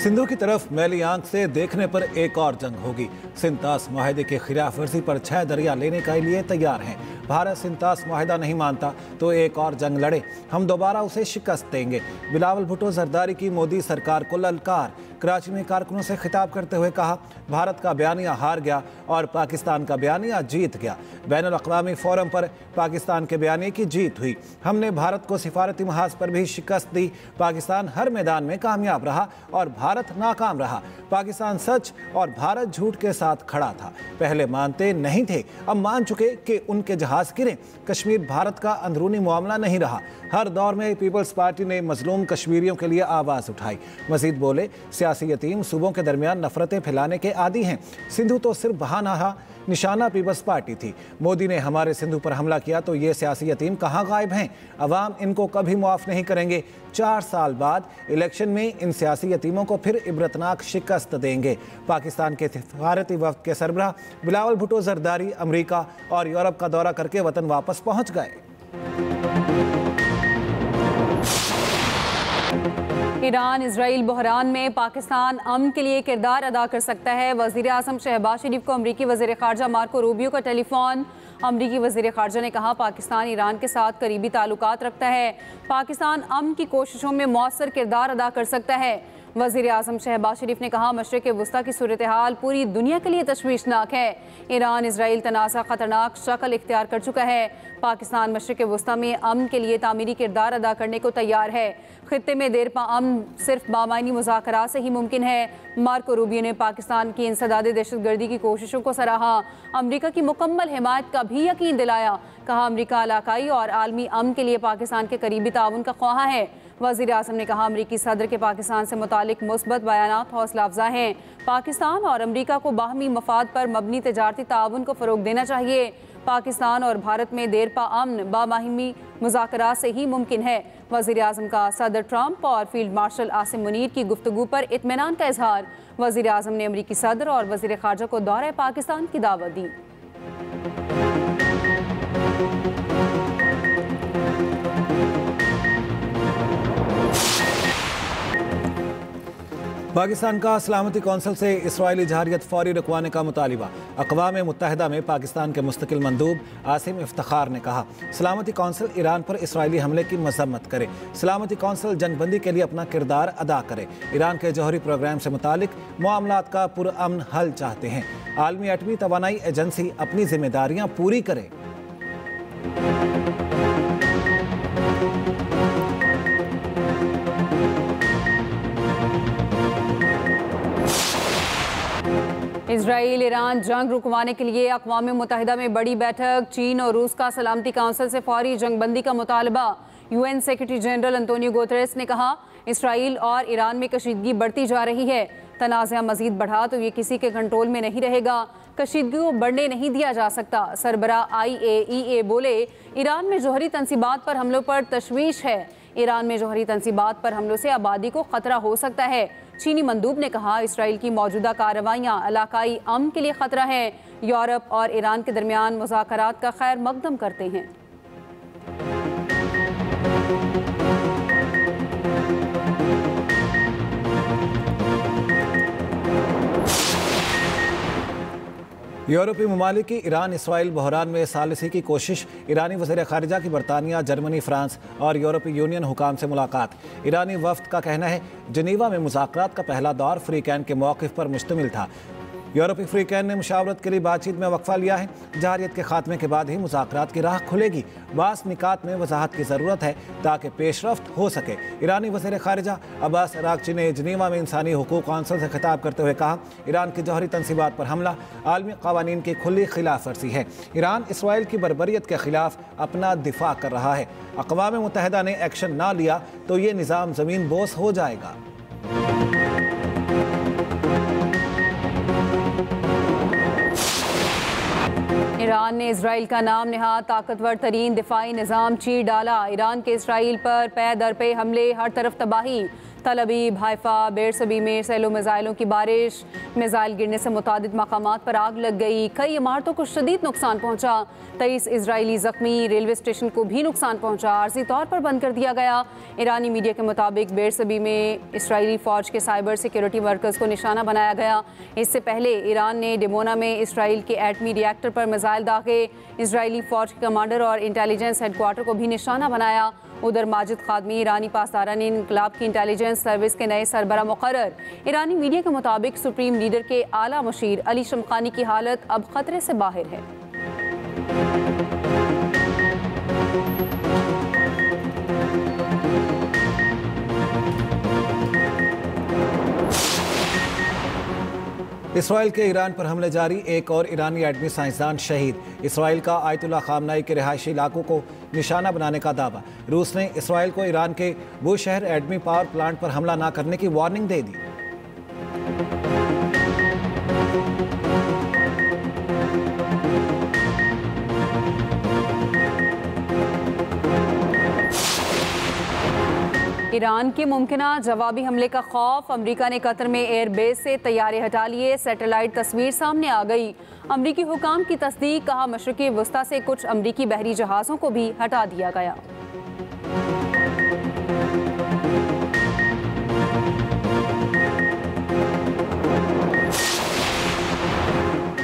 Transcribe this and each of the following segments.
सिंधु की तरफ मैली आंख से देखने पर एक और जंग होगी। सिंतास मुआहदे की खिलाफ वर्जी पर 6 दरिया लेने के लिए तैयार हैं। भारत सिंतास मुआहदा नहीं मानता तो एक और जंग लड़े, हम दोबारा उसे शिकस्त देंगे। बिलावल भुट्टो जरदारी की मोदी सरकार को ललकार। कराची में कारकुनों से खिताब करते हुए कहा, भारत का बयानिया हार गया और पाकिस्तान का बयानिया जीत गया। बैनुल अक़वामी फोरम पर पाकिस्तान के बयानिए की जीत हुई। हमने भारत को सिफारती महाज पर भी शिकस्त दी। पाकिस्तान हर मैदान में कामयाब रहा और भारत नाकाम रहा। पाकिस्तान सच और भारत झूठ के साथ खड़ा था। पहले मानते नहीं थे, अब मान चुके कि उनके जहाज गिरे। कश्मीर भारत का अंदरूनी मामला नहीं रहा। हर दौर में पीपल्स पार्टी ने मजलूम कश्मीरियों के लिए आवाज़ उठाई। मजीद बोले, सियासी यतीम सूबों के दरमियान नफरतें फैलाने के आदी हैं। सिंधु तो सिर्फ बहाना निशाना पीपल्स पार्टी थी। मोदी ने हमारे सिंधु पर हमला किया तो ये सियासी यतीम कहाँ गायब हैं? अवाम इनको कभी मुआफ़ नहीं करेंगे। 4 साल बाद इलेक्शन में इन सियासी यतीमों को फिर इबरतनाक शिकस्त देंगे। पाकिस्तान के सिफारती वफ्द के सरबराह बिलावल भुट्टो जरदारी अमेरिका और यूरोप का दौरा करके वतन वापस पहुँच गए। ईरान इजराइल बहरान में पाकिस्तान अमन के लिए किरदार अदा कर सकता है। वज़ीर आज़म शहबाज शरीफ को अमरीकी वज़ीर ख़ारजा मार्को रूबियो का टेलीफोन। अमरीकी वज़ीर ख़ारजा ने कहा, पाकिस्तान ईरान के साथ करीबी ताल्लुकात रखता है। पाकिस्तान अमन की कोशिशों में मौसर किरदार अदा कर सकता है। वज़ीर आज़म शहबाज शरीफ ने कहा, मशरिक़ वुस्ता की सूरत हाल पूरी दुनिया के लिए तशवीशनाक है। ईरान इजराइल तनाज़ा ख़तरनाक शक्ल इख्तियार कर चुका है। पाकिस्तान मशरिक़ वुस्ता में अमन के लिए तामीरी किरदार अदा करने को तैयार है। खित्ते में देरपा अमन सिर्फ बामायनी मुज़ाकरात से ही मुमकिन है। मार्को रूबियो ने पाकिस्तान की इंसदादे दहशतगर्दी की कोशिशों को सराहा। अमरीका की मुकम्मल हिमायत का भी यकीन दिलाया। कहा, अमरीका इलाकाई और आलमी अमन के लिए पाकिस्तान के करीबी ताउन का ख्वाह है। वज़ीर आज़म ने कहा, अमरीकी सदर के पाकिस्तान से मुतालिक मुस्बत बयानात हौसला अफजा हैं। पाकिस्तान और अमरीका को बाहमी मफाद पर मबनी तजारती ताउन को फ़रोग देना चाहिए। पाकिस्तान और भारत में देरपा अमन बाहमी मुज़ाकरात से ही मुमकिन है। वज़ीर आज़म का सदर ट्रंप और फील्ड मार्शल आसिम मुनीर की गुफ्तगू पर इत्मीनान का इजहार। वज़ीर आज़म ने अमरीकी सदर और वज़ीर ख़ारजा को दौरे पाकिस्तान की दावत दी। पाकिस्तान का सलामती कौंसिल से इसराइली जहारियत फौरी रुकवाने का मुतालिबा। अक़वाम मुत्तहिदा में पाकिस्तान के मुस्तकिल मंदूब आसिम इफ्तिखार ने कहा, सलामती कौंसिल ईरान पर इसराइली हमले की मजम्मत करे। सलामती कौंसिल जंगबंदी के लिए अपना किरदार अदा करे। ईरान के जौहरी प्रोग्राम से मुतालिक मामलात का पुरअमन हल चाहते हैं। आलमी एटमी तवानाई एजेंसी अपनी जिम्मेदारियाँ पूरी करे। इजराइल ईरान जंग रुकवाने के लिए अक़वाम मुत्तहिदा में बड़ी बैठक। चीन और रूस का सलामती काउंसिल से फौरी जंगबंदी का मुतालबा। UN secretary general Antonio Guterres ने कहा, इसराइल और ईरान में कशीदगी बढ़ती जा रही है। तनाज़ा मजीद बढ़ा तो ये किसी के कंट्रोल में नहीं रहेगा। कशीदगी को बढ़ने नहीं दिया जा सकता। सरबरा IAEA बोले, ईरान में जौहरी तंसीबात पर हमलों पर तशवीश है। ईरान में जौहरी तंसीबात पर हमलों से आबादी को खतरा हो सकता है। चीनी मंदूब ने कहा, इसराइल की मौजूदा कार्रवाइयाँ इलाकाई अमन के लिए खतरा है। यूरोप और ईरान के दरमियान मुज़ाकरात का खैर मकदम करते हैं। यूरोपीय ममालिक की ईरान इसराइल बहरान में सालिसी की कोशिश। ईरानी वज़ीर ख़ारिजा की बरतानिया, जर्मनी, फ्रांस और यूरोपीय यूनियन हुकाम से मुलाकात। ईरानी वफ़द का कहना है, जनीवा में मुज़ाकरात का पहला दौर फ्री कैन के मौक़िफ़ पर मुश्तमिल था। यूरोपीय फ्री कैन ने मुशावरत के लिए बातचीत में वक्फा लिया है। जहारियत के खात्मे के बाद ही मुज़ाकरात की राह खुलेगी। बास निकात में वजाहत की ज़रूरत है ताकि पेशरफ्त हो सके। ईरानी वज़ीर ख़ारिजा अब्बास अराग़ची ने जनीवा में इंसानी हुकूक़ कौंसिल से खिताब करते हुए कहा, ईरान की जौहरी तंसीबात पर हमला आलमी क़वानीन की खुली खिलाफ वर्जी है। ईरान इसराइल की बर्बरियत के ख़िलाफ़ अपना दिफा कर रहा है। अक़वाम मुत्तहिदा ने एक्शन ना लिया तो ये निज़ाम ज़मीन बोस हो जाएगा। ईरान ने इसराइल का नाम नहाद ताकतवर तरीन दिफाई निज़ाम चीर डाला। ईरान के इसराइल पर पे दर पे हमले, हर तरफ तबाही। तल अबीब, हाइफा, बेरसबी में सैलो मिसाइलों की बारिश, मिसाइल गिरने से मुतादिद मकामात पर आग लग गई, कई इमारतों को शदीद नुकसान पहुंचा, 23 इजरायली जख्मी, रेलवे स्टेशन को भी नुकसान पहुंचा, आर्जी तौर पर बंद कर दिया गया। ईरानी मीडिया के मुताबिक बेरसबी में इसराइली फौज के साइबर सिक्योरिटी वर्कर्स को निशाना बनाया गया। इससे पहले ईरान ने डिमोना में इसराइल के एटमी रिएक्टर पर मिसाइल दागे, इसराइली फौज के कमांडर और इंटेलिजेंस हेडक्वार्टर को भी निशाना बनाया। उधर माजिद खादमी, ईरानी पासदारान इनकलाब की इंटेलिजेंस सर्विस के नए सरबरा मुकर्रर। ईरानी मीडिया के मुताबिक सुप्रीम लीडर के आला मशीर अली शमखानी की हालत अब खतरे से बाहर है। इसराइल के ईरान पर हमले जारी, एक और ईरानी एटमी साइंसदान शहीद। इसराइल का आयतुल्ला खामनाई के रिहायशी इलाकों को निशाना बनाने का दावा। रूस ने इसराइल को ईरान के बुशहर एटमी पावर प्लांट पर हमला न करने की वार्निंग दे दी। ईरान के मुमकिना जवाबी हमले का खौफ, अमेरिका ने कतर में एयरबेस से तैयारे हटा लिए, सैटेलाइट तस्वीर सामने आ गई। अमेरिकी हुकाम की तस्दीक, कहा मशरिकी वस्ता से कुछ अमेरिकी बहरी जहाज़ों को भी हटा दिया गया।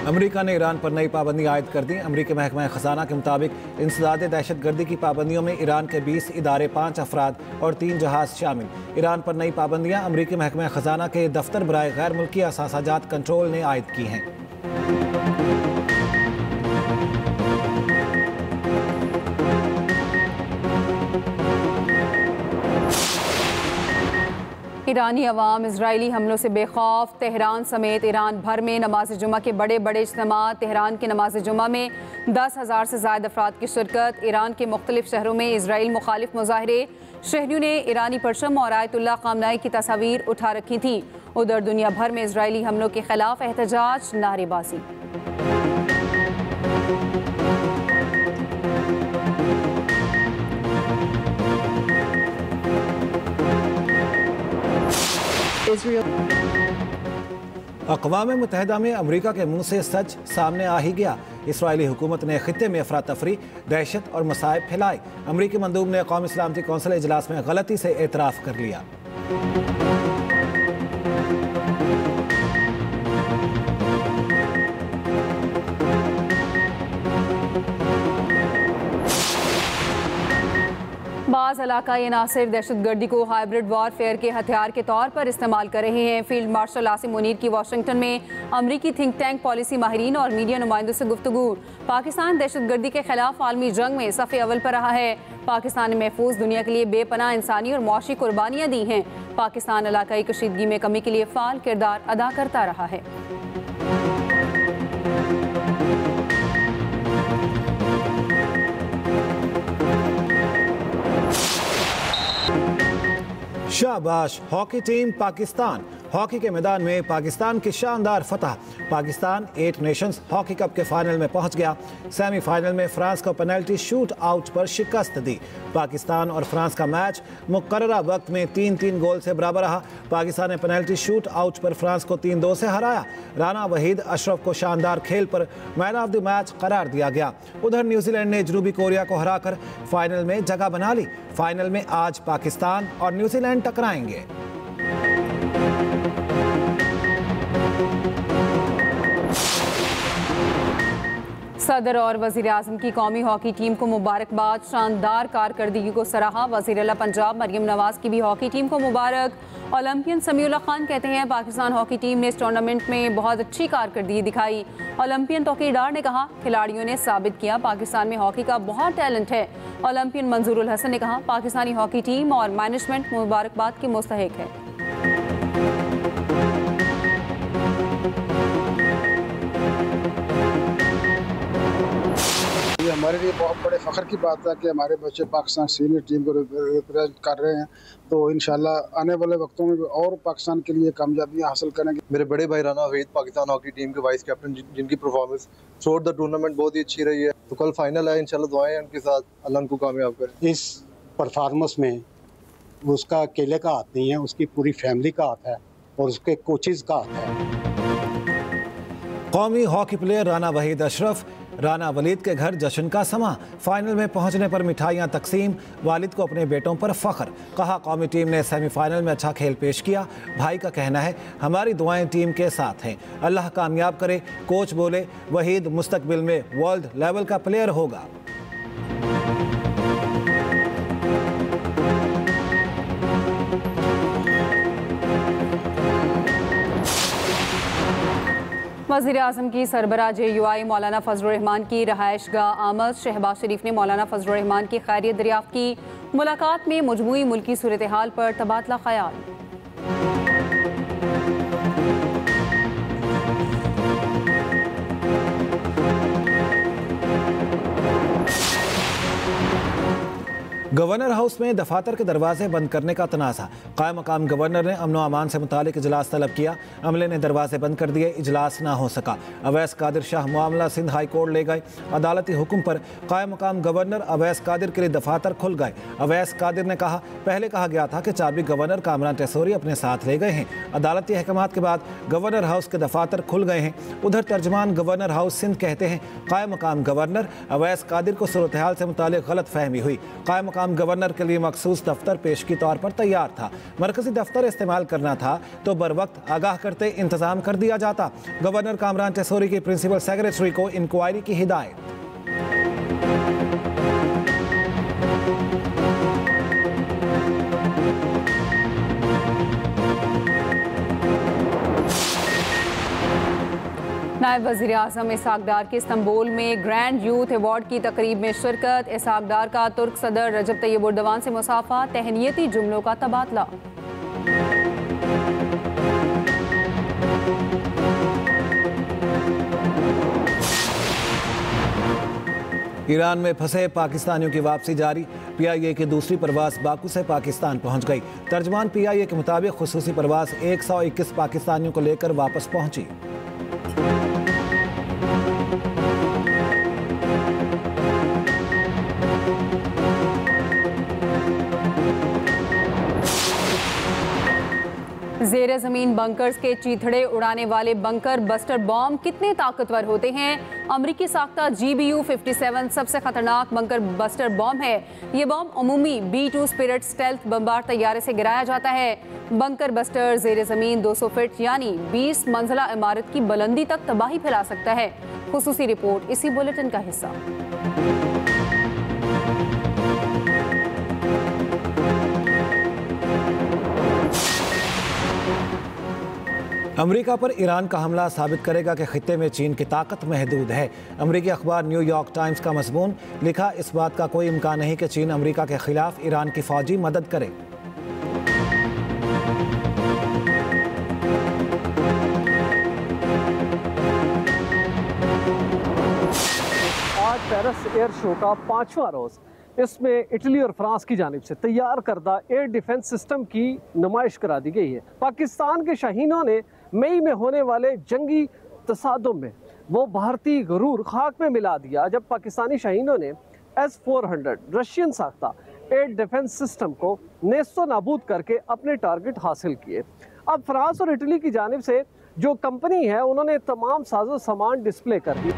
अमेरिका ने ईरान पर नई पाबंदी आयद कर दी। अमेरिकी महकमा खजाना के मुताबिक इंसदाद दहशतगर्दी की पाबंदियों में ईरान के 20 इदारे, 5 अफराद और 3 जहाज शामिल। ईरान पर नई पाबंदियां अमेरिकी महकमा खजाना के दफ्तर बराए गैर मुल्की असासाजात कंट्रोल ने आयद की हैं। ईरानी अवाम इजरायली हमलों से बेखौफ, तेहरान समेत ईरान भर में नमाज जुमा के बड़े बड़े इज्तिमा। तेहरान की नमाज जुमा में 10,000 से ज़ायद अफराद की शिरकत। ईरान के मुख्तलिफ शहरों में इसराइल मुखालिफ मुजाहरे, शहरियों ने ईरानी परचम और आयतुल्ला खामनाई की तस्वीर उठा रखी थी। उधर दुनिया भर में इजरायली हमलों के खिलाफ एहतजाज, नारेबाजी। अक़वाम मुत्तहिदा में अमेरिका के मुंह से सच सामने आ ही गया। इसराइली हुकूमत ने खित्ते में अफरा तफरी, दहशत और मसाइब फैलाए। अमेरिकी मंदूब ने कौमी सलामती कौंसिल इजलास में गलती से एतराफ़ कर लिया। बाज़ इलाकाई अनासिर दहशतगर्दी को हाइब्रिड वॉरफेयर के हथियार के तौर पर इस्तेमाल कर रहे हैं। फील्ड मार्शल आसिम मुनीर की वाशिंगटन में अमरीकी थिंक टैंक पॉलिसी माहिरीन और मीडिया नुमाइंदों से गुफ्तगू। पाकिस्तान दहशतगर्दी के खिलाफ आलमी जंग में सफ़े अव्वल पर रहा है। पाकिस्तान ने महफूज दुनिया के लिए बेपनाह इंसानी और मुआशी कुर्बानियाँ दी हैं। पाकिस्तान इलाकाई कशीदगी में कमी के लिए फ़ाल किरदार अदा करता रहा है। शाबाश हॉकी टीम पाकिस्तान। हॉकी के मैदान में पाकिस्तान की शानदार फतह। पाकिस्तान 8 नेशंस हॉकी कप के फाइनल में पहुंच गया। सेमीफाइनल में फ्रांस को पेनल्टी शूट आउट पर शिकस्त दी। पाकिस्तान और फ्रांस का मैच मुकर्ररा वक्त में 3-3 गोल से बराबर रहा। पाकिस्तान ने पेनल्टी शूट आउट पर फ्रांस को 3-2 से हराया। राना वहीद अशरफ को शानदार खेल पर मैन ऑफ द मैच करार दिया गया। उधर न्यूजीलैंड ने जनूबी कोरिया को हराकर फाइनल में जगह बना ली। फाइनल में आज पाकिस्तान और न्यूजीलैंड टकराएंगे। सदर और वज़ीर आज़म की कौमी हॉकी टीम को मुबारकबाद, शानदार कारकर्दगी को सराहा। वज़ीर आला पंजाब मरियम नवाज़ की भी हॉकी टीम को मुबारक। ओलंपियन समीउल्लाह खान कहते हैं पाकिस्तान हॉकी टीम ने इस टूर्नामेंट में बहुत अच्छी कारकर्दगी दिखाई। ओलंपियन तौकीरदार ने कहा खिलाड़ियों ने साबित किया पाकिस्तान में हॉकी का बहुत टैलेंट है। ओलंपियन मंजूरुल हसन ने कहा पाकिस्तानी हॉकी टीम और मैनेजमेंट मुबारकबाद की मुस्तहिक है। ये हमारे लिए बहुत बड़े फ़ख्र की बात है कि हमारे बच्चे पाकिस्तान सीनियर टीम को रिप्रेजेंट कर रहे हैं। तो इंशाल्लाह आने वाले वक्तों में भी और पाकिस्तान के लिए कामयाबियाँ हासिल करेंगे। मेरे बड़े भाई राना वहीद पाकिस्तान हॉकी टीम के वाइस कैप्टन, जिनकी performance through out the tournament बहुत ही अच्छी रही है। तो कल फाइनल है, इंशाल्लाह दुआएं उनके साथ, अल्लाह उनको कामयाब करे। इस परफॉर्मेंस में उसका अकेले का हाथ नहीं है, उसकी पूरी फैमिली का हाथ है और उसके कोचेज़ का हाथ है। कौमी हॉकी प्लेयर राना वहीद अशरफ, राना वलीद के घर जश्न का समा। फाइनल में पहुंचने पर मिठाइयां तकसीम, वालिद को अपने बेटों पर फख्र। कहा कौमी टीम ने सेमीफाइनल में अच्छा खेल पेश किया। भाई का कहना है हमारी दुआएं टीम के साथ हैं, अल्लाह कामयाब करे। कोच बोले वहीद मुस्तकबिल में वर्ल्ड लेवल का प्लेयर होगा। वज़ीर-ए-आज़म की सरबराह JUI मौलाना फजलुर रहमान की रहायशगाह आमद। शहबाज शरीफ ने मौलाना फजलुर रहमान की खैरियत दरियाफ्त की। मुलाकात में मजमूई मुल्की सूरत हाल पर तबादला ख्याल। गवर्नर हाउस में दफातर के दरवाजे बंद करने का तनाज़ा। कायम मकाम गवर्नर ने अमन व अमान से मुतालिक इजलास तलब किया। अमले ने दरवाजे बंद कर दिए, इजलास ना हो सका। अवैस कादिर शाह मामला सिंध हाई कोर्ट ले गए। अदालती हुक्म पर कायम मकाम गवर्नर अवैस कादिर के लिए दफातर खुल गए। अवैस कादिर ने कहा पहले कहा गया था कि चाबी गवर्नर कामरान टेसोरी अपने साथ ले गए हैं। अदालती अहकामात के बाद गवर्नर हाउस के दफातर खुल गए हैं। उधर तर्जमान गवर्नर हाउस सिंध कहते हैं कायम मकाम गवर्नर अवैस कादिर को सूरत हाल से मुतालिक गलत फहमी हुई। कायम मकाम गवर्नर के लिए मखसूस दफ्तर पेश की तौर पर तैयार था। मरकजी दफ्तर इस्तेमाल करना था तो बर वक्त आगाह करते इंतजाम कर दिया जाता। गवर्नर कामरान टेसोरी की प्रिंसिपल सेक्रेटरी को इंक्वायरी की हिदायत। नायब वज़ीर-ए-आज़म इसहाक डार की इस्तांबुल में ग्रैंड यूथ अवार्ड की तकरीब में शिरकत। इसहाक डार का तुर्क सदर रजब तैयब एर्दोगान से मुसाफा, तहनीती जुमलों का तबादला। ईरान में फंसे पाकिस्तानियों की वापसी जारी। PIA की दूसरी परवाज बाकू से पाकिस्तान पहुंच गई। तर्जमान PIA के मुताबिक खुसूसी परवाज 121 पाकिस्तानियों को लेकर वापस पहुंची। ज़ेरे ज़मीन बंकर्स के चीथड़े उड़ाने वाले बंकर बस्टर बॉम्ब कितने ताकतवर होते हैं? अमरीकी साख्ता GBU-57 सबसे खतरनाक बंकर बस्टर बॉम्ब है। ये बॉम्ब अमूमी B-2 स्पिरिट स्टेल्थ बमबार तैयारे से गिराया जाता है। बंकर बस्टर ज़ेरे ज़मीन 200 फीट यानी 20 मंजिला इमारत की बुलंदी तक तबाही फैला सकता है। खुसूसी रिपोर्ट इसी बुलेटिन का हिस्सा। अमेरिका पर ईरान का हमला साबित करेगा कि खित्ते में चीन की ताकत महदूद है। अमेरिकी अखबार न्यूयॉर्क टाइम्स का मज़मून लिखा इस बात का कोई इम्कान नहीं कि चीन अमेरिका के खिलाफ ईरान की फौजी मदद करे। आज पेरिस एयर शो का 5वां रोज़, इसमें इटली और फ्रांस की जानिब से तैयार करदा एयर डिफेंस सिस्टम की नुमाइश करा दी गई है। पाकिस्तान के शाहीनों ने मई में होने वाले जंगी तसादुम में वो भारतीय गरूर खाक में मिला दिया जब पाकिस्तानी शाहीनों ने S-400 रशियन साख्ता एयर डिफेंस सिस्टम को नेस्तो नाबूद करके अपने टारगेट हासिल किए। अब फ्रांस और इटली की जानिब से जो कंपनी है उन्होंने तमाम साजो सामान डिस्प्ले कर दी।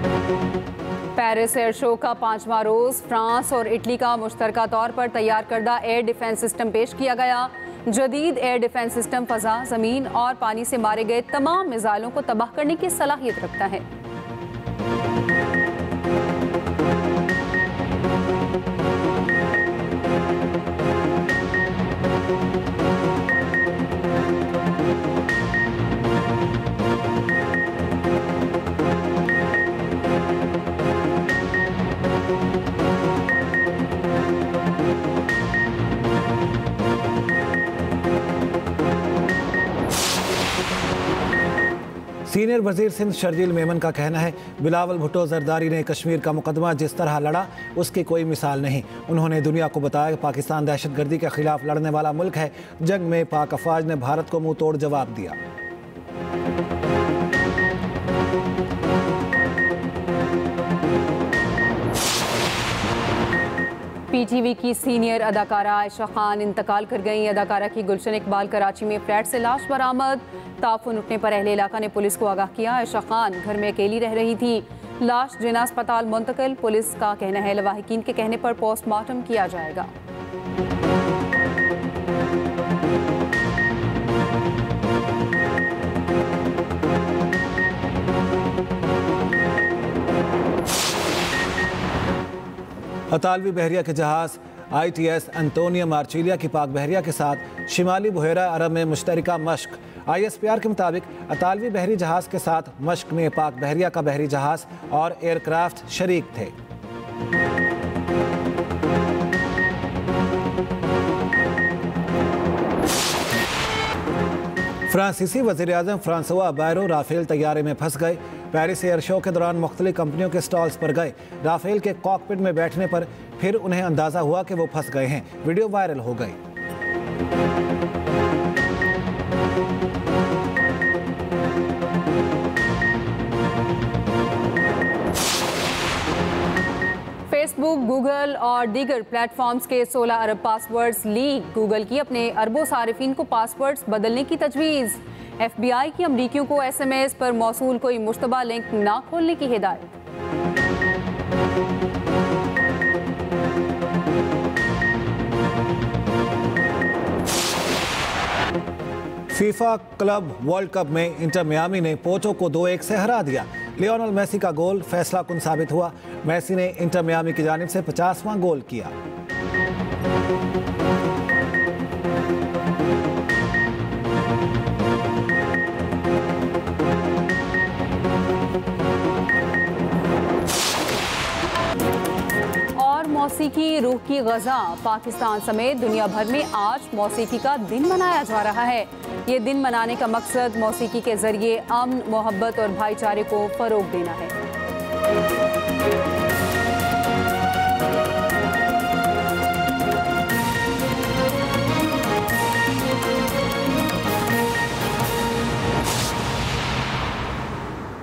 पेरिस एयर शो का 5वां रोज फ्रांस और इटली का मुश्तरका तौर पर तैयार करदा एयर डिफेंस सिस्टम पेश किया गया। जदीद एयर डिफेंस सिस्टम फ़ज़ा, ज़मीन और पानी से मारे गए तमाम मिसाइलों को तबाह करने की सलाहियत रखता है। सीनियर वजीर सिंध शर्जील मेमन का कहना है बिलावल भुट्टो जरदारी ने कश्मीर का मुकदमा जिस तरह लड़ा उसकी कोई मिसाल नहीं। उन्होंने दुनिया को बताया कि पाकिस्तान दहशतगर्दी के खिलाफ लड़ने वाला मुल्क है। जंग में पाक अफवाज ने भारत को मुंह तोड़ जवाब दिया। जी टीवी की सीनियर अदाकारा आयशा खान इंतकाल कर गई। अदाकारा की गुलशन इकबाल कराची में फ्लैट से लाश बरामद। ताफुन उठने पर अहले इलाका ने पुलिस को आगाह किया। आयशा खान घर में अकेली रह रही थी। लाश जिना अस्पताल मुंतकिल। पुलिस का कहना है लवाहिकीन के कहने पर पोस्टमार्टम किया जाएगा। अतालवी बहरिया के जहाज ITS एंटोनियो मार्चिलिया की पाक बहरिया के साथ शिमाली बुहेरा अरब में मुश्तरका मश्क। ISPR के मुताबिक अतालवी बहरी जहाज के साथ मश्क में पाक बहरिया का बहरी जहाज और एयरक्राफ्ट शरीक थे। फ्रांसीसी वज़ीर-ए-आज़म फ्रांसवा बैरो राफेल तैयारे में फंस गए। पेरिस एयर शो के दौरान मुख्तलिफ कंपनियों के स्टॉल्स पर गए। राफेल के कॉकपिट में बैठने पर फिर उन्हें अंदाज़ा हुआ कि वो फंस गए हैं। वीडियो वायरल हो गई। फेसबुक, गूगल और दीगर प्लेटफॉर्म्स के 16 अरब पासवर्ड्स लीक। गूगल की अपने अरबों सारिफिन को पासवर्ड्स बदलने की तजवीज़। FBI की अमरीकियों को SMS पर मौसूल कोई मुश्तबा लिंक ना खोलने की हिदायत। फीफा क्लब वर्ल्ड कप में इंटर मियामी ने पोर्टो को 2-1 से हरा दिया। लियोनेल मेसी का गोल फैसला कुन साबित हुआ। मेसी ने इंटर मियामी की जानिब से 50वां गोल किया। और मौसीकी रूह की ग़ज़ा। पाकिस्तान समेत दुनिया भर में आज मौसीकी का दिन मनाया जा रहा है। ये दिन मनाने का मकसद मौसीकी के ज़रिए अमन, मोहब्बत और भाईचारे को फ़रोग़ देना है।